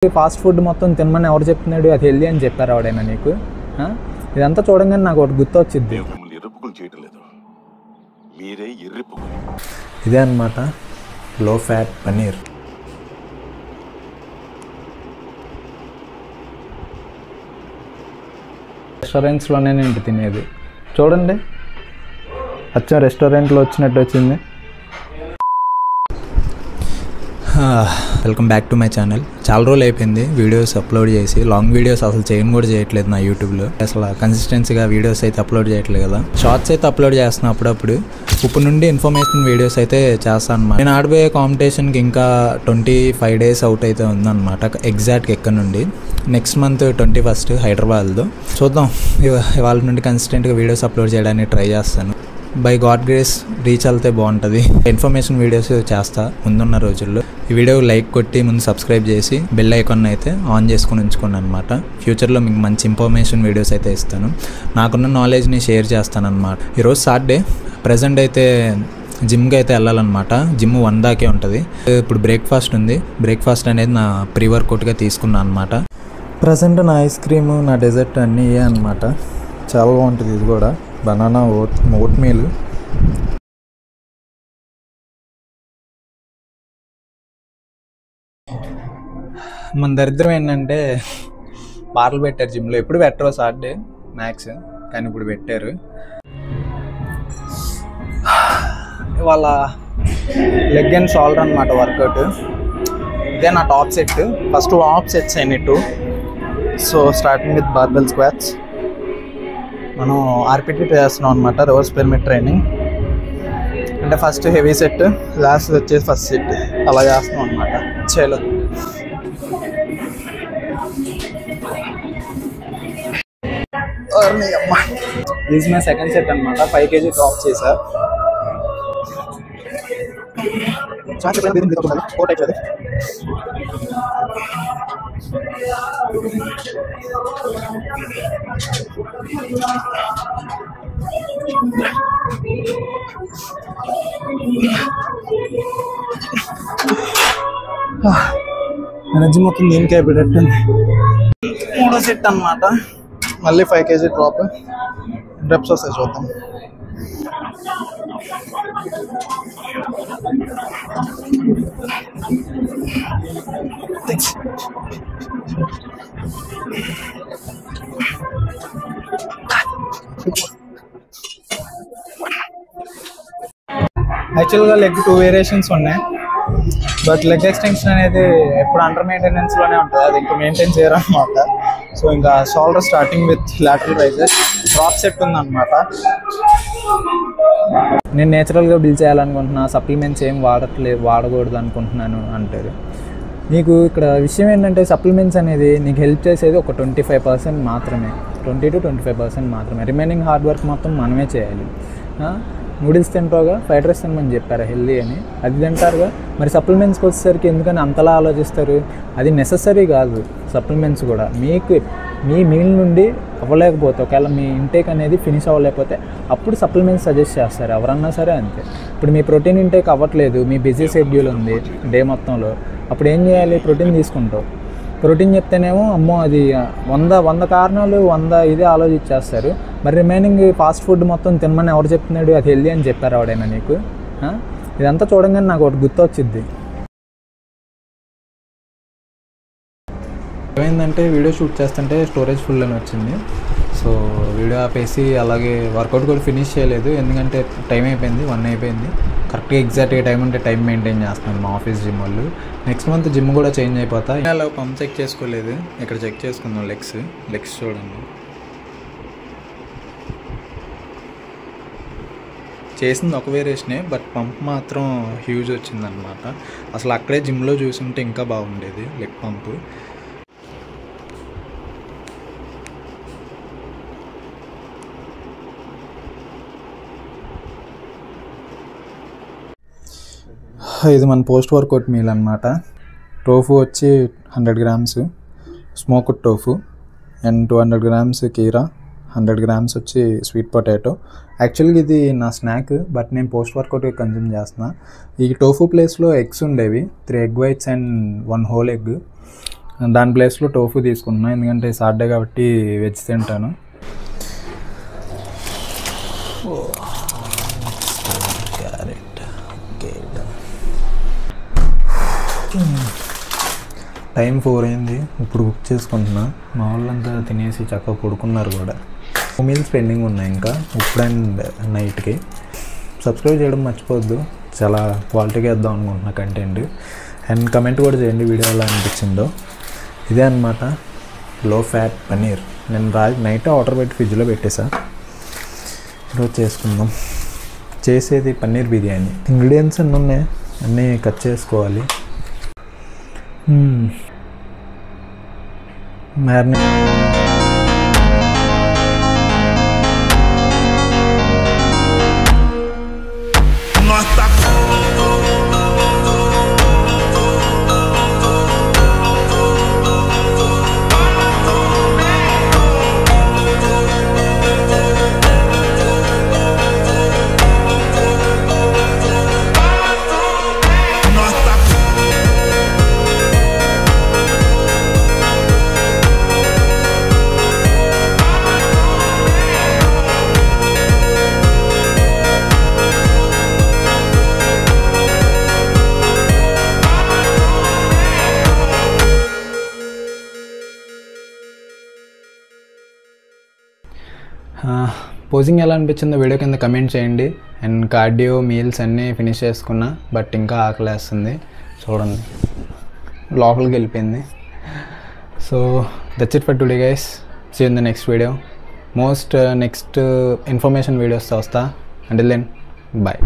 Fast food మొత్తం తినమని ఎవరు చెప్తున్నాడు? అది హెల్దీ అని చెప్పారు ఎవడైనా నీకు? ఇదంతా చూడంగానే నాకు ఒకటి గుర్తొచ్చింది. ఇదే అన్నమాట లో ఫ్యాట్ పన్నీర్. రెస్టారెంట్స్లోనే నేను తినేది. చూడండి, అచ్చా రెస్టారెంట్లో వచ్చినట్టు వచ్చింది. Welcome back to my channel. చాలా రోజులు అయిపోయింది వీడియోస్ అప్లోడ్ చేసి. లాంగ్ వీడియోస్ అసలు చేయట్లేదు నా యూట్యూబ్లో. అసలు కన్సిస్టెన్సీగా వీడియోస్ అయితే అప్లోడ్ చేయట్లేదు కదా. షార్ట్స్ అయితే అప్లోడ్ చేస్తున్నాను అప్పుడప్పుడు. ఇప్పుడు నుండి ఇన్ఫర్మేషన్ వీడియోస్ అయితే చేస్తాను అనమాట. నేను ఆడబోయే కాంపిటీషన్కి ఇంకా 25 days అవుట్ అయితే ఉందన్నమాట. ఎగ్జాక్ట్గా ఎక్కడ నుండి నెక్స్ట్ మంత్ 21st హైదరాబాద్లో. చూద్దాం, ఇవాళ నుండి కన్సిస్టెంట్గా వీడియోస్ అప్లోడ్ చేయడానికి ట్రై చేస్తాను. బై గాడ్ గ్రేస్ రీచ్ వెళ్తే బాగుంటుంది. ఇన్ఫర్మేషన్ వీడియోస్ చేస్తా ముందున్న రోజుల్లో. ఈ వీడియో లైక్ కొట్టి ముందు సబ్స్క్రైబ్ చేసి బెల్ ఐకాన్ అయితే ఆన్ చేసుకుని ఉంచుకోండి అనమాట. ఫ్యూచర్లో మీకు మంచి ఇన్ఫర్మేషన్ వీడియోస్ అయితే ఇస్తాను. నాకున్న నాలెడ్జ్ని షేర్ చేస్తాను అనమాట. ఈరోజు సాటర్డే. ప్రజెంట్ అయితే జిమ్కి అయితే వెళ్ళాలన్నమాట. జిమ్ 1 దాకే ఉంటుంది. ఇప్పుడు బ్రేక్ఫాస్ట్ ఉంది. బ్రేక్ఫాస్ట్ అనేది నా ప్రీ వర్కౌట్గా తీసుకున్నాను అనమాట. ప్రజెంట్ నా ఐస్ క్రీము, నా డెజర్ట్ అన్నీ ఇవే అనమాట. చాలా బాగుంటుంది. ఇది కూడా బనానా ఓట్ మీల్. మన దరిద్రం ఏంటంటే బార్లు పెట్టారు జిమ్లో. ఎప్పుడు పెట్టరు సాటర్డే మ్యాక్స్, కానీ ఇప్పుడు పెట్టారు. ఇవాళ లెగ్ అండ్ షోల్డర్ అనమాట వర్కౌట్. ఇదే నా top set. First warmup sets అయినాయి 2. So starting with barbell squats. మనం ఆర్పిటి చేస్తున్నాం అనమాట. Reverse pyramid training. అంటే ఫస్ట్ హెవీ సెట్, లాస్ట్ వచ్చేసి ఫస్ట్ సెట్, అలా చేస్తున్నాం అనమాట. చేలో దిస్ మై సెకండ్ సెట్ అనమాట. 5 kg డ్రాప్ చేశా. ఎనర్జీ మొత్తం దీనికే పెట్టండి. 3వ సెట్ అనమాట. మళ్ళీ 5 kg డ్రాప్. రెప్స్ వస్తాయి, చూద్దాం. యాక్చువల్గా లెగ్ 2 వేరియేషన్స్ ఉన్నాయి. బట్ లెగ్ ఎక్స్టెన్షన్ అనేది ఎప్పుడు అండర్ మెయింటెనెన్స్లోనే ఉంటుంది. అది ఇంకా మెయింటైన్ చేయరు అనమాట. సో ఇంకా shoulder starting with lateral raises. Drop set ఉందన్నమాట. నేను నేచురల్గా బిల్డ్ చేయాలనుకుంటున్నా, సప్లిమెంట్స్ ఏం వాడకూడదు అనుకుంటున్నాను అంటారు. నీకు ఇక్కడ విషయం ఏంటంటే సప్లిమెంట్స్ అనేది నీకు హెల్ప్ చేసేది ఒక 25% మాత్రమే. 20 to 25% మాత్రమే. రిమైనింగ్ హార్డ్ వర్క్ మొత్తం మనమే చేయాలి. నూడిల్స్ తింటారుగా, ఫ్రైడ్ రైస్ తినమని చెప్పారు హెల్దీ అని, అది తింటారుగా. మరి సప్లిమెంట్స్కి వచ్చేసరికి ఎందుకని అంతలా ఆలోచిస్తారు? అది నెససరీ కాదు. సప్లిమెంట్స్ కూడా మీకు మీ మీల్ నుండి అవ్వలేకపోతే, ఒకవేళ మీ ఇంటేక్ అనేది ఫినిష్ అవ్వలేకపోతే అప్పుడు సప్లిమెంట్స్ సజెస్ట్ చేస్తారు ఎవరన్నా సరే. అంతే. ఇప్పుడు మీ ప్రోటీన్ ఇంటేక్ అవ్వట్లేదు, మీ బిజీ షెడ్యూల్ ఉంది డే మొత్తంలో, అప్పుడు ఏం చేయాలి? ప్రోటీన్ తీసుకుంటావు. ప్రోటీన్ చెప్తేనేమో అమ్మో అది 100 కారణాలు 100 ఇదే ఆలోచించేస్తారు. మరి రిమైనింగ్ ఫాస్ట్ ఫుడ్ మొత్తం తినమని ఎవరు చెప్తున్నాడు? అది హెల్దీ అని చెప్పారు ఎవడైనా నీకు? ఇదంతా చూడంగానే నాకు ఒకటి గుర్తొచ్చింది. ఏమైందంటే వీడియో షూట్ చేస్తుంటే స్టోరేజ్ ఫుల్ అని వచ్చింది. సో వీడియో ఆపేసి అలాగే వర్కౌట్ కూడా ఫినిష్ చేయలేదు. ఎందుకంటే టైం అయిపోయింది, 1 అయిపోయింది. కరెక్ట్గా ఎగ్జాక్ట్గా టైం ఉంటే టైం మెయింటైన్ చేస్తున్నాను మా ఆఫీస్ జిమ్ వాళ్ళు. నెక్స్ట్ మంత్ జిమ్ కూడా చేంజ్ అయిపోతాయి. అలా పంప్ చెక్ చేసుకోలేదు, ఇక్కడ చెక్ చేసుకుందాం. లెగ్స్ చూడండి. చేసింది ఒక వేరియేషనే, బట్ పంప్ మాత్రం హ్యూజ్ వచ్చిందనమాట. అసలు అక్కడే జిమ్లో చూసుంటే ఇంకా బాగుండేది లెగ్ పంపు. ఇది మన పోస్ట్ వర్కౌట్ మీల్ అనమాట. టోఫు వచ్చి 100 grams smoked tofu and 200 grams కీరా, 100 grams వచ్చి స్వీట్ పొటాటో. యాక్చువల్గా ఇది నా స్నాక్, బట్ నేను పోస్ట్ వర్కౌట్ కన్జ్యూమ్ చేస్తున్నా. ఈ టోఫు ప్లేస్లో ఎగ్స్ ఉండేవి, 3 egg whites and 1 whole egg. దాని ప్లేస్లో టోఫు తీసుకుంటున్నాను, ఎందుకంటే సాటర్డే కాబట్టి వెజ్ తింటాను. టైం 4 అయింది, ఇప్పుడు కుక్ చేసుకుంటున్నా. మా వాళ్ళంతా తినేసి చక్కగా పడుకున్నారు కూడా. 2 మీల్స్ పెండింగ్ ఉన్నాయి ఇంకా, ఇప్పుడు అండ్ నైట్కి. సబ్స్క్రైబ్ చేయడం మర్చిపోవద్దు, చాలా క్వాలిటీగా ఇద్దాం అనుకుంటున్నా కంటెంట్. అండ్ కమెంట్ కూడా చేయండి వీడియో ఎలా అనిపించిందో. ఇదే అనమాట లో ఫ్యాట్ పన్నీర్. నేను నైట్ ఆర్డర్ పెట్టి ఫ్రిడ్జ్లో పెట్టేసా. ఈరోజు చేసుకుందాం. చేసేది పన్నీర్ బిర్యానీ. ఇంగ్రీడియంట్స్ అన్నీ ఉన్నాయి, అన్నీ కట్ చేసుకోవాలి. మ్యారినేట్ పోజింగ్ ఎలా అనిపించిందో వీడియో కింద కమెంట్ చేయండి. అండ్ కార్డియో మీల్స్ అన్నీ ఫినిష్ చేసుకున్నా, బట్ ఇంకా ఆకలేస్తుంది. చూడండి లోపలికి వెళ్ళిపోయింది. So that's it for today guys. See in the next video. Next information వీడియోస్తో వస్తా. Until then bye.